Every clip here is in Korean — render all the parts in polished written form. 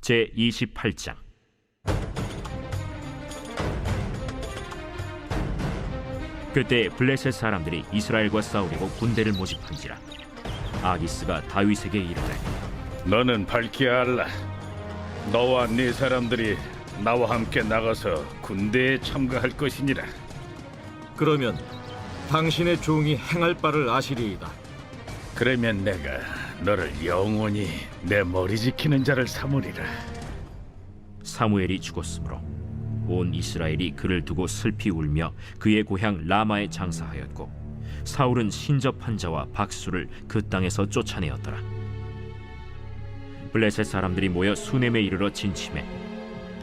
제28장. 그때 블레셋 사람들이 이스라엘과 싸우려고 군대를 모집한지라. 아기스가 다윗에게 이르되, 너는 밝히 알라. 너와 네 사람들이 나와 함께 나가서 군대에 참가할 것이니라. 그러면 당신의 종이 행할 바를 아시리이다. 그러면 내가 너를 영원히 내 머리 지키는 자를 삼으리라. 사무엘이 죽었으므로 온 이스라엘이 그를 두고 슬피 울며 그의 고향 라마에 장사하였고, 사울은 신접한 자와 박수를 그 땅에서 쫓아내었더라. 블레셋 사람들이 모여 수넴에 이르러 진침해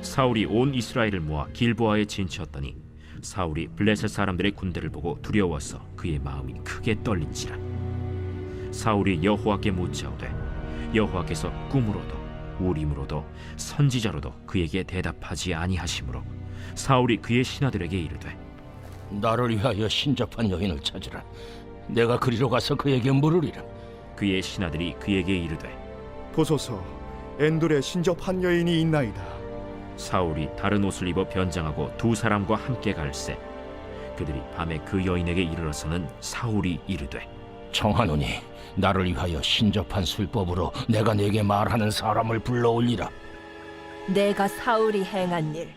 사울이 온 이스라엘을 모아 길보아에 진치었더니, 사울이 블레셋 사람들의 군대를 보고 두려워서 그의 마음이 크게 떨린지라. 사울이 여호와께 묻자오되, 여호와께서 꿈으로도 우림으로도 선지자로도 그에게 대답하지 아니하시므로 사울이 그의 신하들에게 이르되, 나를 위하여 신접한 여인을 찾으라. 내가 그리로 가서 그에게 물으리라. 그의 신하들이 그에게 이르되, 보소서, 엔돌에 신접한 여인이 있나이다. 사울이 다른 옷을 입어 변장하고 두 사람과 함께 갈새 그들이 밤에 그 여인에게 이르러서는 사울이 이르되, 청하노니 나를 위하여 신접한 술법으로 내가 네게 말하는 사람을 불러올리라. 내가 사울이 행한 일,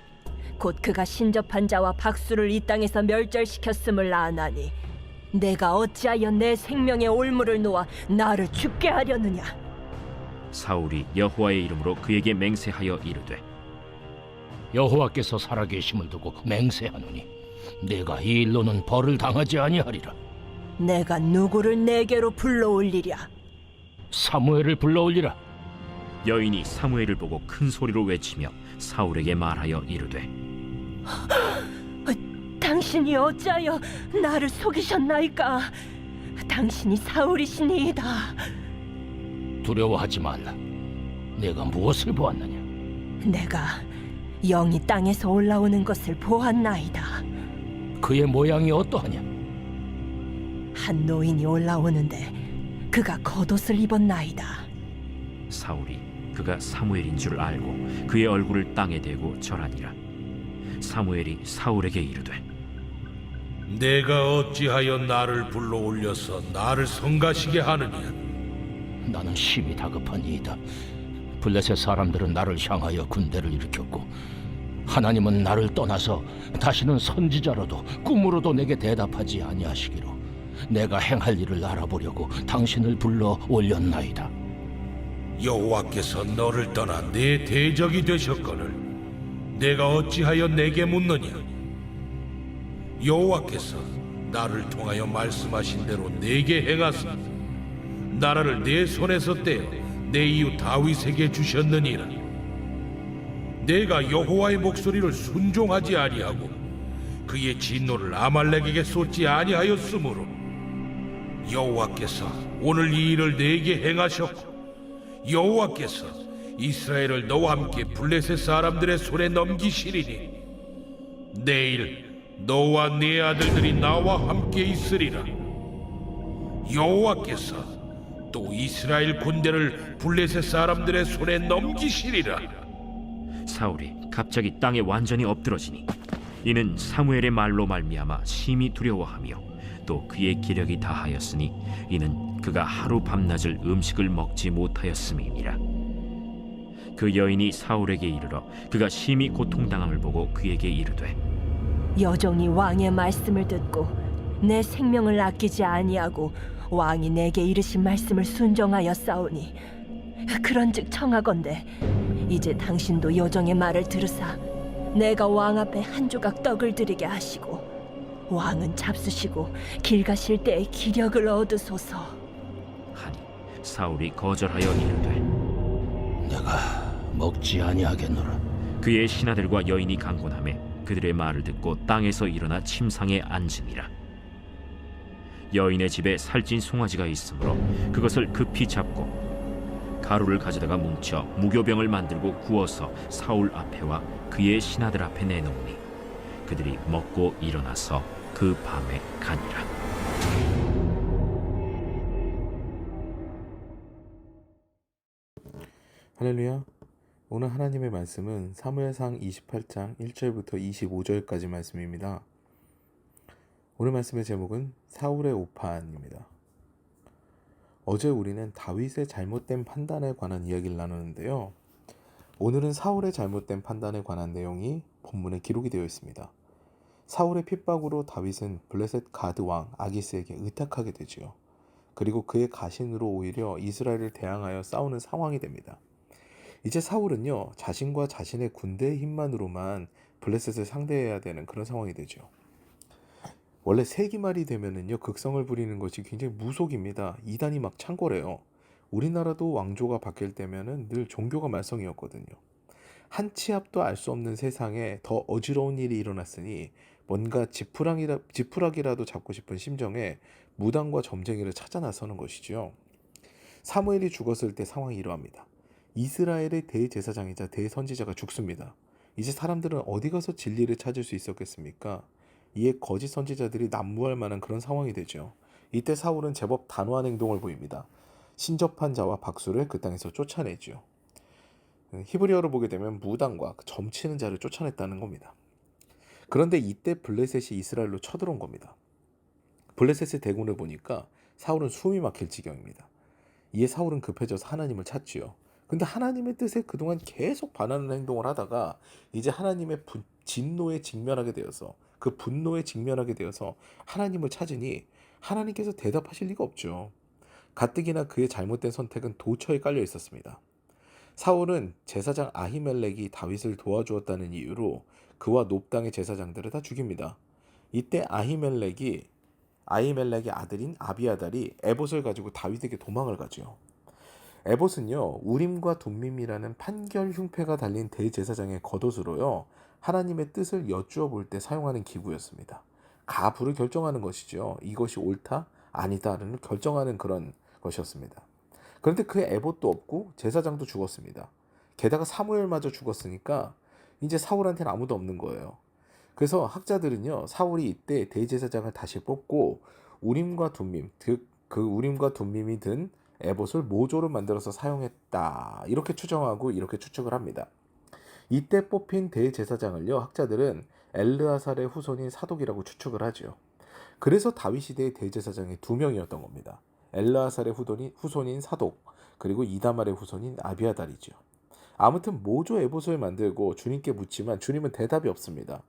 곧 그가 신접한 자와 박수를 이 땅에서 멸절시켰음을 아나니 내가 어찌하여 내 생명의 올무를 놓아 나를 죽게 하려느냐. 사울이 여호와의 이름으로 그에게 맹세하여 이르되, 여호와께서 살아계심을 두고 맹세하노니 내가 이 일로는 벌을 당하지 아니하리라. 내가 누구를 내게로 불러올리랴. 사무엘을 불러올리라. 여인이 사무엘을 보고 큰 소리로 외치며 사울에게 말하여 이르되, 당신이 어찌하여 나를 속이셨나이까. 당신이 사울이시니이다. 두려워하지 말라. 내가 무엇을 보았느냐? 내가 영이 땅에서 올라오는 것을 보았나이다. 그의 모양이 어떠하냐? 한 노인이 올라오는데 그가 겉옷을 입었나이다. 사울이 그가 사무엘인 줄 알고 그의 얼굴을 땅에 대고 절하니라. 사무엘이 사울에게 이르되, 내가 어찌하여 나를 불러올려서 나를 성가시게 하느냐? 나는 심히 다급하니이다. 블레셋 사람들은 나를 향하여 군대를 일으켰고, 하나님은 나를 떠나서 다시는 선지자로도 꿈으로도 내게 대답하지 아니하시기로 내가 행할 일을 알아보려고 당신을 불러 올렸나이다. 여호와께서 너를 떠나 내 대적이 되셨거늘 내가 어찌하여 내게 묻느냐? 여호와께서 나를 통하여 말씀하신 대로 내게 행하사 나라를 내 손에서 떼어 내 이웃 다윗에게 주셨느니라. 내가 여호와의 목소리를 순종하지 아니하고 그의 진노를 아말렉에게 쏟지 아니하였으므로 여호와께서 오늘 이 일을 내게 행하셨고, 여호와께서 이스라엘을 너와 함께 블레셋 사람들의 손에 넘기시리니 내일 너와 네 아들들이 나와 함께 있으리라. 여호와께서 또 이스라엘 군대를 블레셋 사람들의 손에 넘기시리라. 사울이 갑자기 땅에 완전히 엎드러지니 이는 사무엘의 말로 말미암아 심히 두려워하며 또 그의 기력이 다하였으니 이는 그가 하루 밤낮을 음식을 먹지 못하였음이니라. 그 여인이 사울에게 이르러 그가 심히 고통당함을 보고 그에게 이르되, 여종이 왕의 말씀을 듣고 내 생명을 아끼지 아니하고 왕이 내게 이르신 말씀을 순종하여 싸우니, 그런즉 청하건대 이제 당신도 여종의 말을 들으사 내가 왕 앞에 한 조각 떡을 드리게 하시고 왕은 잡수시고 길 가실 때에 기력을 얻으소서 하니 사울이 거절하여 이르되, 내가 먹지 아니하겠노라. 그의 신하들과 여인이 강권하매 그들의 말을 듣고 땅에서 일어나 침상에 앉으니라. 여인의 집에 살찐 송아지가 있으므로 그것을 급히 잡고 가루를 가져다가 뭉쳐 무교병을 만들고 구워서 사울 앞에와 그의 신하들 앞에 내놓으니 그들이 먹고 일어나서 그 밤에 가니라. 할렐루야. 오늘 하나님의 말씀은 사무엘상 28장 1절부터 25절까지 말씀입니다. 오늘 말씀의 제목은 사울의 오판입니다. 어제 우리는 다윗의 잘못된 판단에 관한 이야기를 나누는데요. 오늘은 사울의 잘못된 판단에 관한 내용이 본문에 기록이 되어 있습니다. 사울의 핍박으로 다윗은 블레셋 가드 왕 아기스에게 의탁하게 되지요. 그리고 그의 가신으로 오히려 이스라엘을 대항하여 싸우는 상황이 됩니다. 이제 사울은요, 자신과 자신의 군대의 힘만으로만 블레셋을 상대해야 되는 그런 상황이 되죠. 원래 세기말이 되면은요, 극성을 부리는 것이 굉장히 무속입니다. 이단이 막 창궐해요. 우리나라도 왕조가 바뀔 때면은 늘 종교가 말썽이었거든요. 한 치 앞도 알 수 없는 세상에 더 어지러운 일이 일어났으니 뭔가 지푸라기라도 잡고 싶은 심정에 무당과 점쟁이를 찾아 나서는 것이죠. 사무엘이 죽었을 때 상황이 이러합니다. 이스라엘의 대제사장이자 대선지자가 죽습니다. 이제 사람들은 어디 가서 진리를 찾을 수 있었겠습니까? 이에 거짓 선지자들이 난무할 만한 그런 상황이 되죠. 이때 사울은 제법 단호한 행동을 보입니다. 신접한 자와 박수를 그 땅에서 쫓아내죠. 히브리어로 보게 되면 무당과 점치는 자를 쫓아냈다는 겁니다. 그런데 이때 블레셋이 이스라엘로 쳐들어온 겁니다. 블레셋의 대군을 보니까 사울은 숨이 막힐 지경입니다. 이에 사울은 급해져서 하나님을 찾지요. 근데 하나님의 뜻에 그동안 계속 반하는 행동을 하다가 이제 하나님의 진노에 직면하게 되어서 그 분노에 직면하게 되어서 하나님을 찾으니 하나님께서 대답하실 리가 없죠. 가뜩이나 그의 잘못된 선택은 도처에 깔려 있었습니다. 사울은 제사장 아히멜렉이 다윗을 도와주었다는 이유로 그와 놉당의 제사장들을 다 죽입니다. 이때 아히멜렉의 아들인 아비아달이 에봇을 가지고 다윗에게 도망을 가죠. 에봇은요, 우림과 둠밈이라는 판결 흉패가 달린 대제사장의 겉옷으로요, 하나님의 뜻을 여쭈어 볼 때 사용하는 기구였습니다. 가부를 결정하는 것이죠. 이것이 옳다, 아니다를 결정하는 그런 것이었습니다. 그런데 그 에봇도 없고 제사장도 죽었습니다. 게다가 사무엘마저 죽었으니까 이제 사울한테는 아무도 없는 거예요. 그래서 학자들은요, 사울이 이때 대제사장을 다시 뽑고 우림과 둠밈, 즉 그 우림과 둠밈이 든 에봇을 모조로 만들어서 사용했다, 이렇게 추정하고 이렇게 추측을 합니다. 이때 뽑힌 대제사장을요, 학자들은 엘르아살의 후손인 사독이라고 추측을 하죠. 그래서 다윗 시대의 대제사장이 2명이었던 겁니다. 엘르아살의 후손인 사독, 그리고 이다말의 후손인 아비아달이죠. 아무튼 모조 에봇을 만들고 주님께 묻지만 주님은 대답이 없습니다.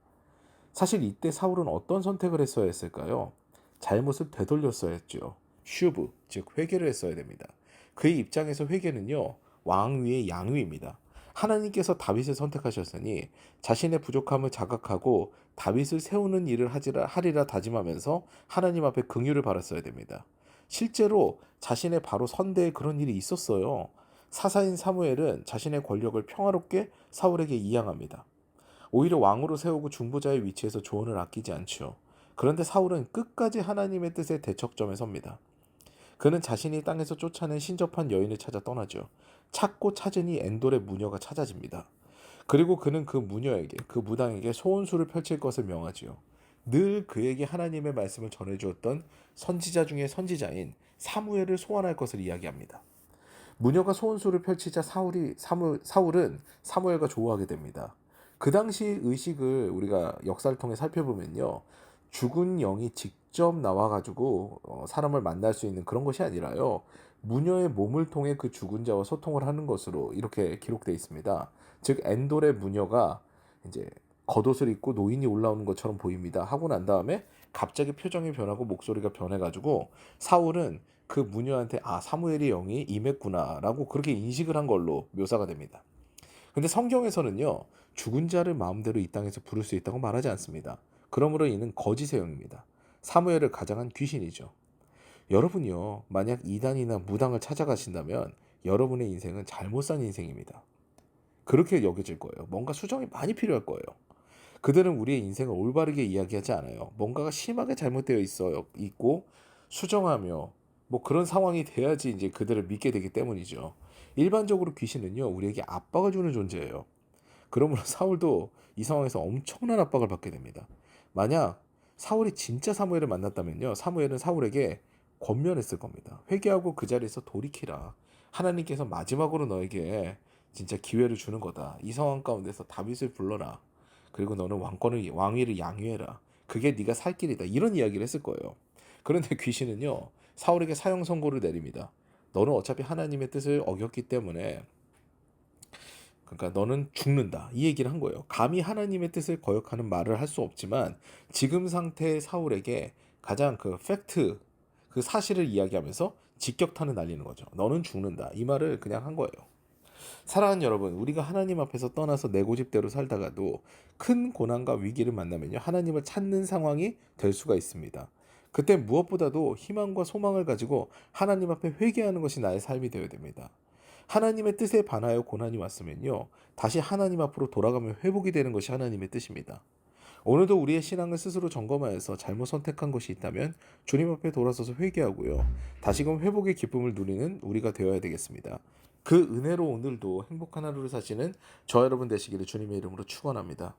사실 이때 사울은 어떤 선택을 했어야 했을까요? 잘못을 되돌렸어야 했죠. 슈브, 즉 회개를 했어야 됩니다. 그의 입장에서 회개는요, 왕위의 양위입니다. 하나님께서 다윗을 선택하셨으니 자신의 부족함을 자각하고 다윗을 세우는 일을 하리라 다짐하면서 하나님 앞에 긍휼을 바랐어야 됩니다. 실제로 자신의 바로 선대에 그런 일이 있었어요. 사사인 사무엘은 자신의 권력을 평화롭게 사울에게 이양합니다. 오히려 왕으로 세우고 중보자의 위치에서 조언을 아끼지 않죠. 그런데 사울은 끝까지 하나님의 뜻의 대척점에 섭니다. 그는 자신이 땅에서 쫓아낸 신접한 여인을 찾아 떠나죠. 찾고 찾으니 엔돌의 무녀가 찾아집니다. 그리고 그는 그 무녀에게, 그 무당에게 소원수를 펼칠 것을 명하지요. 늘 그에게 하나님의 말씀을 전해주었던 선지자 중에 선지자인 사무엘을 소환할 것을 이야기합니다. 무녀가 소원수를 펼치자 사울은 사무엘과 조우하게 됩니다. 그 당시 의식을 우리가 역사를 통해 살펴보면요, 죽은 영이 직접 나와가지고 사람을 만날 수 있는 그런 것이 아니라요, 무녀의 몸을 통해 그 죽은 자와 소통을 하는 것으로 이렇게 기록되어 있습니다. 즉 엔돌의 무녀가 이제 겉옷을 입고 노인이 올라오는 것처럼 보입니다 하고 난 다음에 갑자기 표정이 변하고 목소리가 변해가지고 사울은 그 무녀한테 사무엘의 영이 임했구나 라고 그렇게 인식을 한 걸로 묘사가 됩니다. 근데 성경에서는요, 죽은 자를 마음대로 이 땅에서 부를 수 있다고 말하지 않습니다. 그러므로 이는 거짓의 영입니다. 사무엘을 가장한 귀신이죠. 여러분이요, 만약 이단이나 무당을 찾아가신다면 여러분의 인생은 잘못 산 인생입니다. 그렇게 여겨질 거예요. 뭔가 수정이 많이 필요할 거예요. 그들은 우리의 인생을 올바르게 이야기하지 않아요. 뭔가가 심하게 잘못되어 있고 수정하며 뭐 그런 상황이 돼야지 이제 그들을 믿게 되기 때문이죠. 일반적으로 귀신은요, 우리에게 압박을 주는 존재예요. 그러므로 사울도 이 상황에서 엄청난 압박을 받게 됩니다. 만약 사울이 진짜 사무엘을 만났다면요, 사무엘은 사울에게 권면했을 겁니다. 회개하고 그 자리에서 돌이키라. 하나님께서 마지막으로 너에게 진짜 기회를 주는 거다. 이 상황 가운데서 다윗을 불러라. 그리고 너는 왕위를 양유해라. 그게 네가 살 길이다. 이런 이야기를 했을 거예요. 그런데 귀신은요, 사울에게 사형 선고를 내립니다. 너는 어차피 하나님의 뜻을 어겼기 때문에, 그러니까 너는 죽는다. 이 얘기를 한 거예요. 감히 하나님의 뜻을 거역하는 말을 할 수 없지만 지금 상태의 사울에게 가장 그 팩트, 그 사실을 이야기하면서 직격탄을 날리는 거죠. 너는 죽는다. 이 말을 그냥 한 거예요. 사랑하는 여러분, 우리가 하나님 앞에서 떠나서 내 고집대로 살다가도 큰 고난과 위기를 만나면요, 하나님을 찾는 상황이 될 수가 있습니다. 그때 무엇보다도 희망과 소망을 가지고 하나님 앞에 회개하는 것이 나의 삶이 되어야 됩니다. 하나님의 뜻에 반하여 고난이 왔으면요, 다시 하나님 앞으로 돌아가면 회복이 되는 것이 하나님의 뜻입니다. 오늘도 우리의 신앙을 스스로 점검하여서 잘못 선택한 것이 있다면 주님 앞에 돌아서서 회개하고요, 다시금 회복의 기쁨을 누리는 우리가 되어야 되겠습니다. 그 은혜로 오늘도 행복한 하루를 사시는 저 여러분 되시기를 주님의 이름으로 축원합니다.